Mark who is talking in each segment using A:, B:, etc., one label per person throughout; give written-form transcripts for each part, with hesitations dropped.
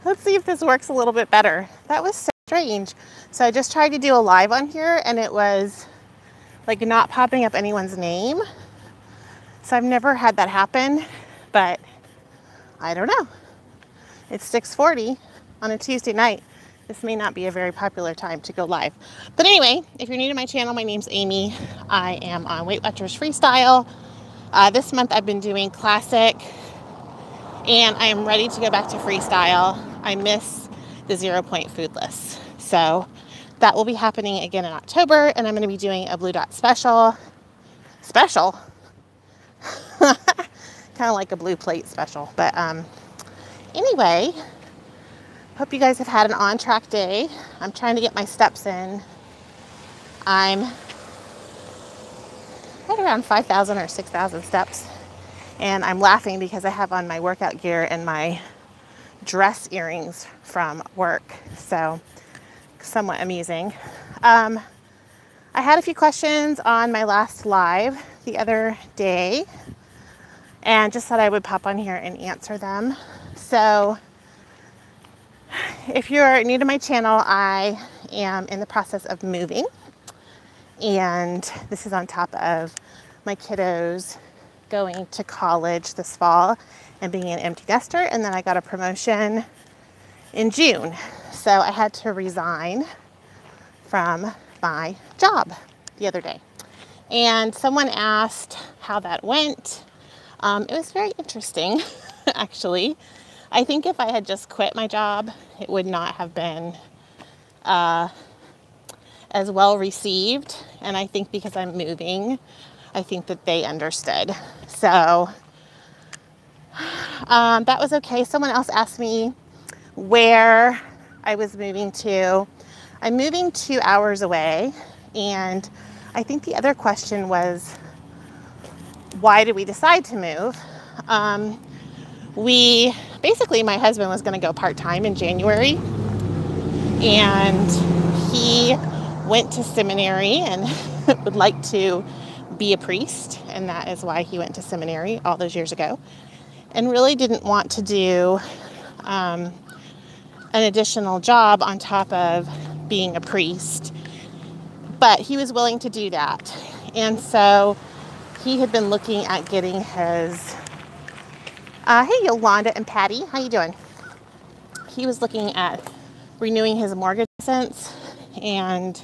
A: Let's see if this works a little bit better. That was so strange. So I just tried to do a live on here and it was like not popping up anyone's name. So I've never had that happen, but I don't know. It's 6:40 on a Tuesday night. This may not be a very popular time to go live. But anyway, if you're new to my channel, my name's Amy. I am on Weight Watchers Freestyle. This month I've been doing classic and I am ready to go back to freestyle. I miss the 0 point foodless. So that will be happening again in October, and I'm going to be doing a Blue Dot special. Special? Kind of like a blue plate special. But anyway, hope you guys have had an on-track day. I'm trying to get my steps in. I'm right around 5,000 or 6,000 steps. And I'm laughing because I have on my workout gear and my dress earrings from work. So somewhat amusing. I had a few questions on my last live the other day and just thought I would pop on here and answer them. So if you're new to my channel, I am in the process of moving, and this is on top of my kiddos going to college this fall and being an empty nester. And then I got a promotion in June. So I had to resign from my job the other day. And someone asked how that went. It was very interesting, actually. I think if I had just quit my job, it would not have been as well received. And I think because I'm moving, I think that they understood. So that was okay. Someone else asked me where I was moving to. I'm moving 2 hours away. And I think the other question was, why did we decide to move? Basically, my husband was going to go part-time in January. And he went to seminary and would like to be a priest, and that is why he went to seminary all those years ago, and really didn't want to do an additional job on top of being a priest, but he was willing to do that. And so he had been looking at getting his hey Yolanda and Patty, how you doing? He was looking at renewing his mortgage license and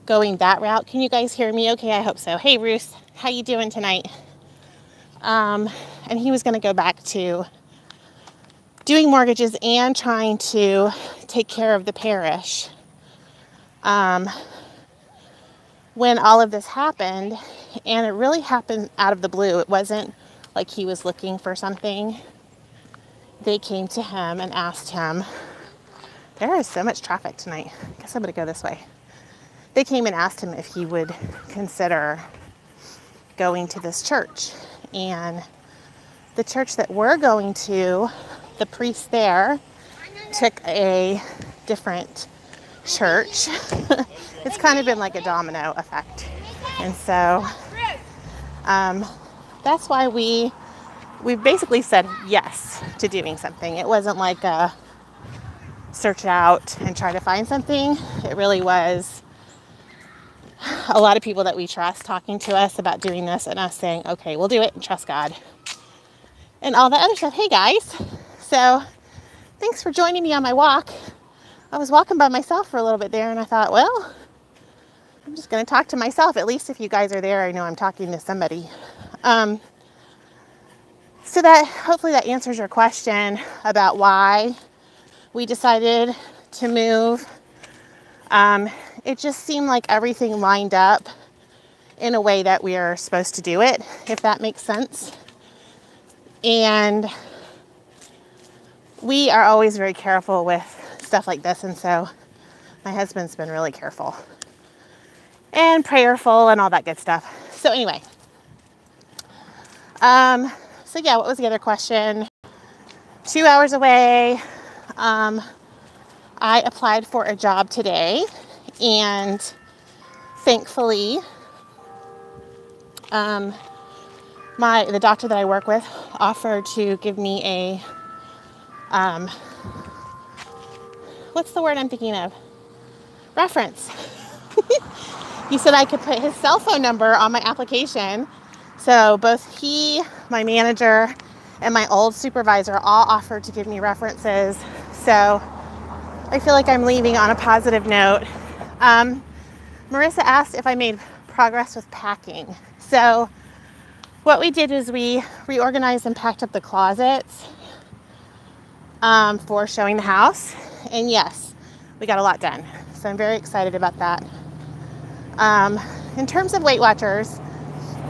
A: going that route. Can you guys hear me okay? I hope so. Hey Ruth, how you doing tonight? And he was going to go back to doing mortgages and trying to take care of the parish. When all of this happened, and it really happened out of the blue. It wasn't like he was looking for something. They came to him and asked him, there is so much traffic tonight. I guess I'm going to go this way. They came and asked him if he would consider going to this church. And the church that we're going to, the priest there took a different church. It's kind of been like a domino effect. And so that's why we basically said yes to doing something. It wasn't like a search out and try to find something. It really was a lot of people that we trust talking to us about doing this and us saying, okay, we'll do it and trust God and all that other stuff. Hey guys, so thanks for joining me on my walk. I was walking by myself for a little bit there, and I thought, well, I'm just going to talk to myself. At least if you guys are there, I know I'm talking to somebody. So that hopefully that answers your question about why we decided to move. It just seemed like everything lined up in a way that we are supposed to do it, if that makes sense. And we are always very careful with stuff like this, and so my husband's been really careful and prayerful and all that good stuff. So anyway, so yeah, what was the other question? 2 hours away. I applied for a job today, and thankfully, the doctor that I work with offered to give me a what's the word I'm thinking of? Reference. He said I could put his cell phone number on my application. So both he, my manager, and my old supervisor all offered to give me references. So I feel like I'm leaving on a positive note. Marissa asked if I made progress with packing. So what we did is we reorganized and packed up the closets for showing the house. And yes, we got a lot done. So I'm very excited about that. In terms of Weight Watchers,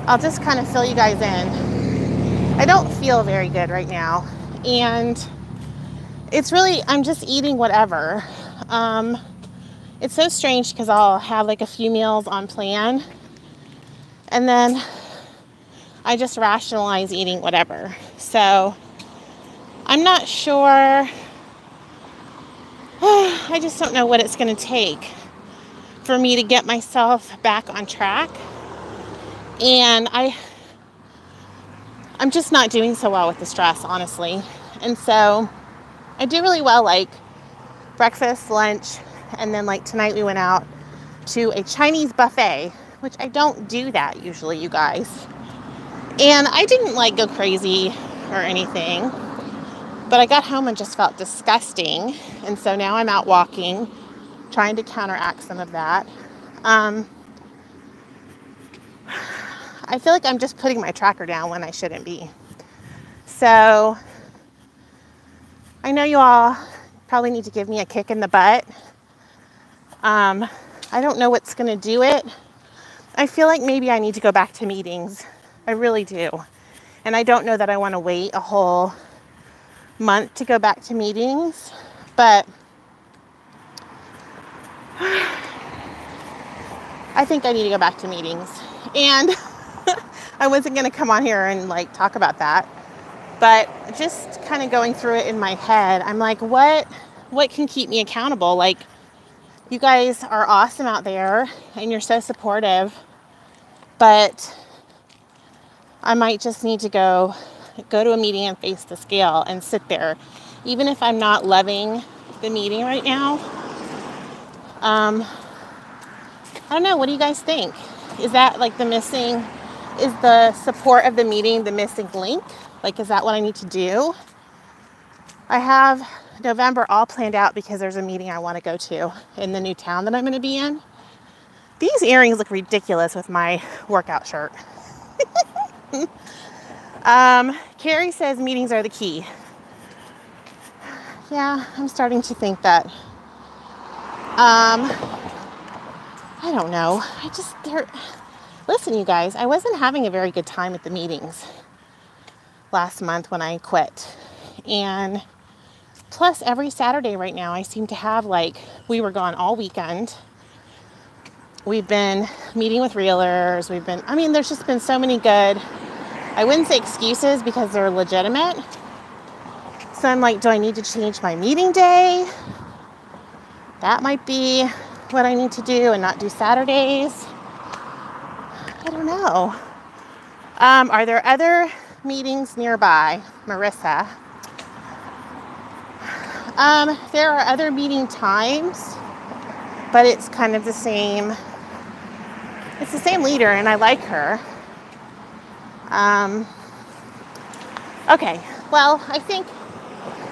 A: I'll just kind of fill you guys in. I don't feel very good right now. And it's really, I'm just eating whatever. It's so strange because I'll have like a few meals on plan. And then I just rationalize eating whatever. So I'm not sure. I just don't know what it's going to take for me to get myself back on track. And I'm just not doing so well with the stress, honestly. And so I do really well, like breakfast, lunch, and then like tonight we went out to a Chinese buffet, which I don't do that usually, you guys. And I didn't like go crazy or anything, but I got home and just felt disgusting. And so now I'm out walking, trying to counteract some of that. I feel like I'm just putting my tracker down when I shouldn't be. So I know you all probably need to give me a kick in the butt. I don't know what's going to do it. I feel like maybe I need to go back to meetings. I really do. And I don't know that I want to wait a whole month to go back to meetings, but I think I need to go back to meetings. And I wasn't going to come on here and like talk about that, but just kind of going through it in my head, I'm like, what can keep me accountable? Like, you guys are awesome out there and you're so supportive, but I might just need to go to a meeting and face the scale and sit there, even if I'm not loving the meeting right now. I don't know. What do you guys think? Is that like is the support of the meeting the missing link? Like, is that what I need to do? I have November all planned out because there's a meeting I want to go to in the new town that I'm going to be in. These earrings look ridiculous with my workout shirt. Carrie says meetings are the key. Yeah, I'm starting to think that. I don't know. Listen, you guys, I wasn't having a very good time at the meetings last month when I quit. And plus every Saturday right now, I seem to have we were gone all weekend. We've been meeting with realtors. There's just been so many good, I wouldn't say excuses because they're legitimate. So I'm like, do I need to change my meeting day? That might be what I need to do and not do Saturdays. I don't know. Are there other meetings nearby, Marissa? There are other meeting times, but it's kind of the same. It's the same leader, and I like her. Okay, well, I think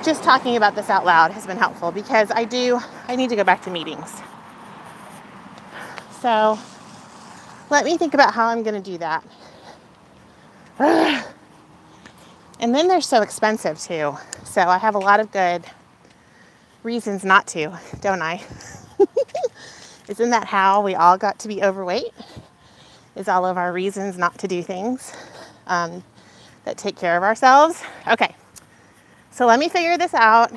A: just talking about this out loud has been helpful because I need to go back to meetings. So let me think about how I'm going to do that. And then they're so expensive too. So I have a lot of good reasons not to, don't I? Isn't that how we all got to be overweight? Is all of our reasons not to do things that take care of ourselves? Okay, so let me figure this out.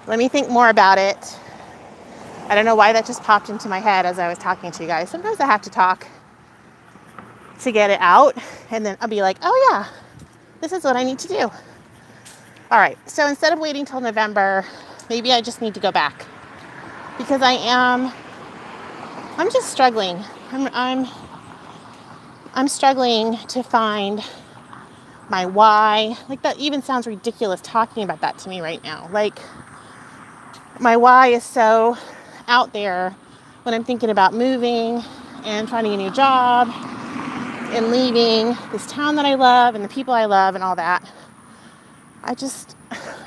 A: Let me think more about it. I don't know why that just popped into my head as I was talking to you guys. Sometimes I have to talk to get it out, and then I'll be like, oh yeah, this is what I need to do. All right, so instead of waiting till November, maybe I just need to go back because I'm just struggling. I'm struggling to find my why. Like, that even sounds ridiculous talking about that to me right now. Like, my why is so out there when I'm thinking about moving and finding a new job and leaving this town that I love and the people I love and all that. I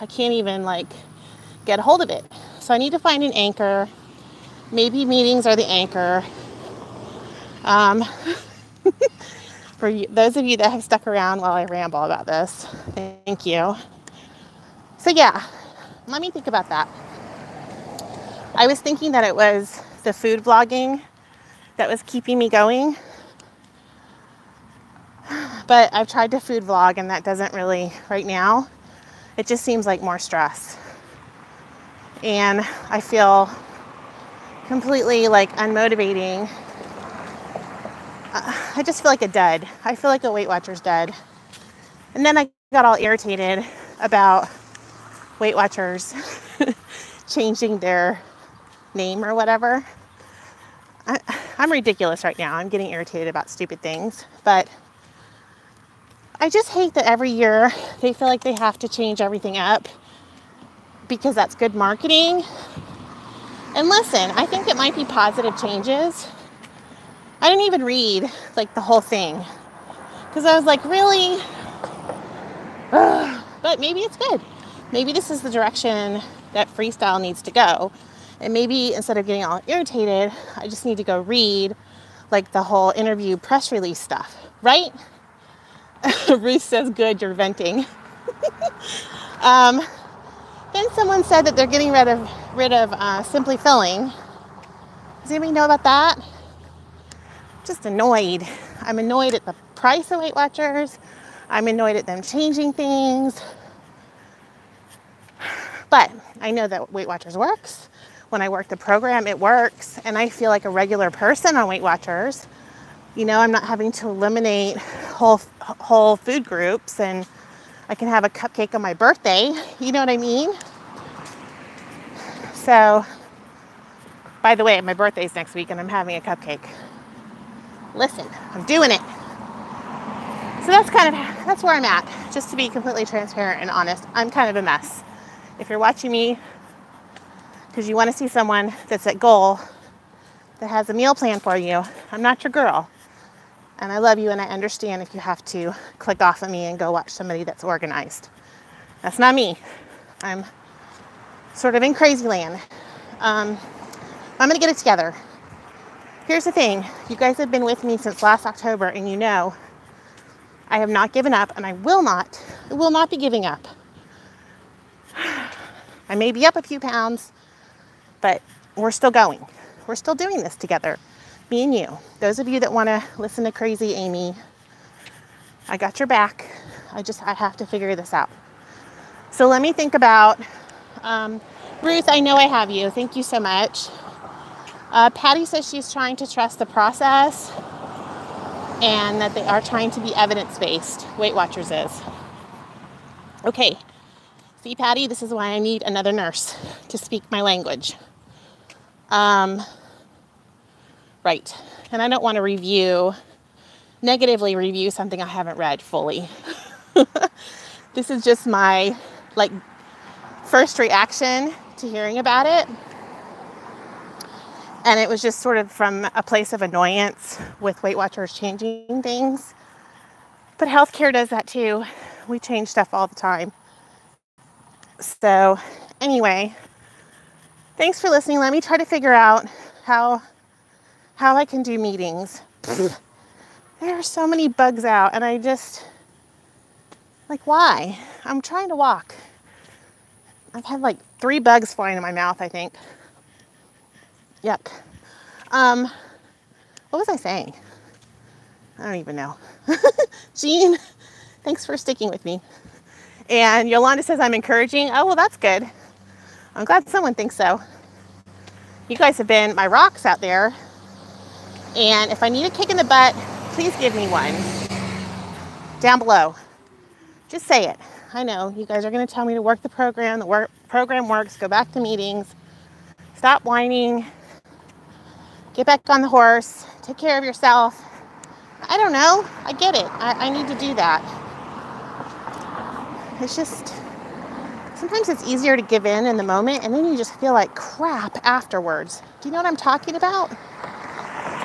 A: can't even like get a hold of it. So I need to find an anchor. Maybe meetings are the anchor. For those of you that have stuck around while I ramble about this, thank you. So yeah, let me think about that. I was thinking that it was the food vlogging that was keeping me going. But I've tried to food vlog and that doesn't really, right now, it just seems like more stress. And I feel completely like unmotivating. I just feel like a dud. I feel like a Weight Watchers dud. And then I got all irritated about Weight Watchers changing their name or whatever. I'm ridiculous right now. I'm getting irritated about stupid things. But I just hate that every year they feel like they have to change everything up because that's good marketing. And listen, I think it might be positive changes. I didn't even read like the whole thing because I was like, really? Ugh. But maybe it's good. Maybe this is the direction that Freestyle needs to go. And maybe instead of getting all irritated, I just need to go read like the whole interview press release stuff, right? Ruth says, good, you're venting. Then someone said that they're getting rid of Simply Filling. Does anybody know about that? Just annoyed. I'm annoyed at the price of Weight Watchers. I'm annoyed at them changing things. But I know that Weight Watchers works. When I work the program, it works. And I feel like a regular person on Weight Watchers. You know, I'm not having to eliminate whole food groups, and I can have a cupcake on my birthday. You know what I mean? So, by the way, my birthday's next week and I'm having a cupcake. Listen, I'm doing it. So that's where I'm at. Just to be completely transparent and honest, I'm kind of a mess. If you're watching me because you want to see someone that's at goal, that has a meal plan for you, I'm not your girl. And I love you and I understand if you have to click off of me and go watch somebody that's organized. That's not me. I'm sort of in crazy land. I'm going to get it together. Here's the thing. You guys have been with me since last October and you know I have not given up and I will not be giving up. I may be up a few pounds, but we're still going. We're still doing this together. Me and you. Those of you that want to listen to crazy Amy, I got your back. I have to figure this out. So let me think about, Ruth, I know I have you. Thank you so much. Patty says she's trying to trust the process and that they are trying to be evidence-based. Weight Watchers is. Okay. See, Patty, this is why I need another nurse to speak my language. Right. And I don't want to negatively review something I haven't read fully. This is just my, first reaction to hearing about it. And it was just sort of from a place of annoyance with Weight Watchers changing things. But healthcare does that too. We change stuff all the time. So anyway, thanks for listening. Let me try to figure out how I can do meetings. There are so many bugs out and I just, why? I'm trying to walk. I've had 3 bugs flying in my mouth, I think. Yuck. What was I saying? I don't even know. Jean, thanks for sticking with me. And Yolanda says I'm encouraging. Oh, well, that's good. I'm glad someone thinks so. You guys have been my rocks out there. And if I need a kick in the butt, please give me one. Down below. Just say it. I know you guys are going to tell me to work the program. The program works. Go back to meetings. Stop whining. Get back on the horse. Take care of yourself. I don't know. I get it. I need to do that. It's just, sometimes it's easier to give in the moment, and then you just feel like crap afterwards. Do you know what I'm talking about?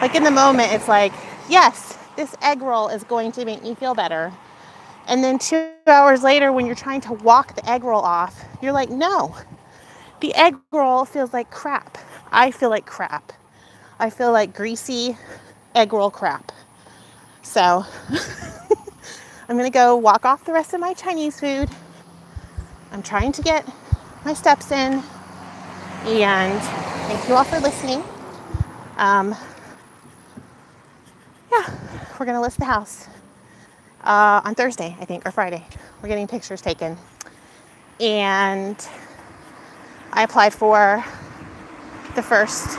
A: Like in the moment, it's like, yes, this egg roll is going to make me feel better. And then 2 hours later, when you're trying to walk the egg roll off, you're like, no, the egg roll feels like crap. I feel like crap. I feel like greasy egg roll crap. So I'm going to go walk off the rest of my Chinese food. I'm trying to get my steps in. And thank you all for listening. Yeah, we're going to list the house on Thursday, I think, or Friday. We're getting pictures taken. And I applied for the first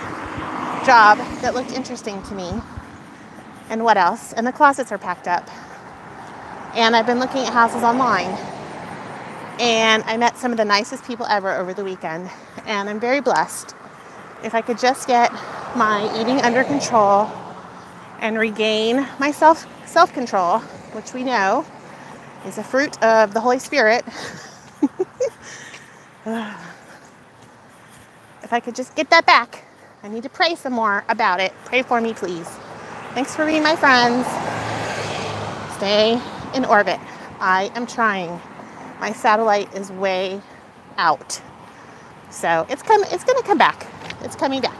A: job that looked interesting to me. And what else? And the closets are packed up. And I've been looking at houses online. And I met some of the nicest people ever over the weekend. And I'm very blessed. If I could just get my eating under control and regain my self-control, which we know is a fruit of the Holy Spirit. If I could just get that back, I need to pray some more about it. Pray for me, please. Thanks for being my friends. Stay in orbit. I am trying. My satellite is way out. So it's going to come back. It's coming back.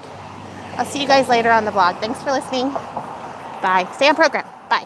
A: I'll see you guys later on the vlog. Thanks for listening. Bye. Stay on program. Bye.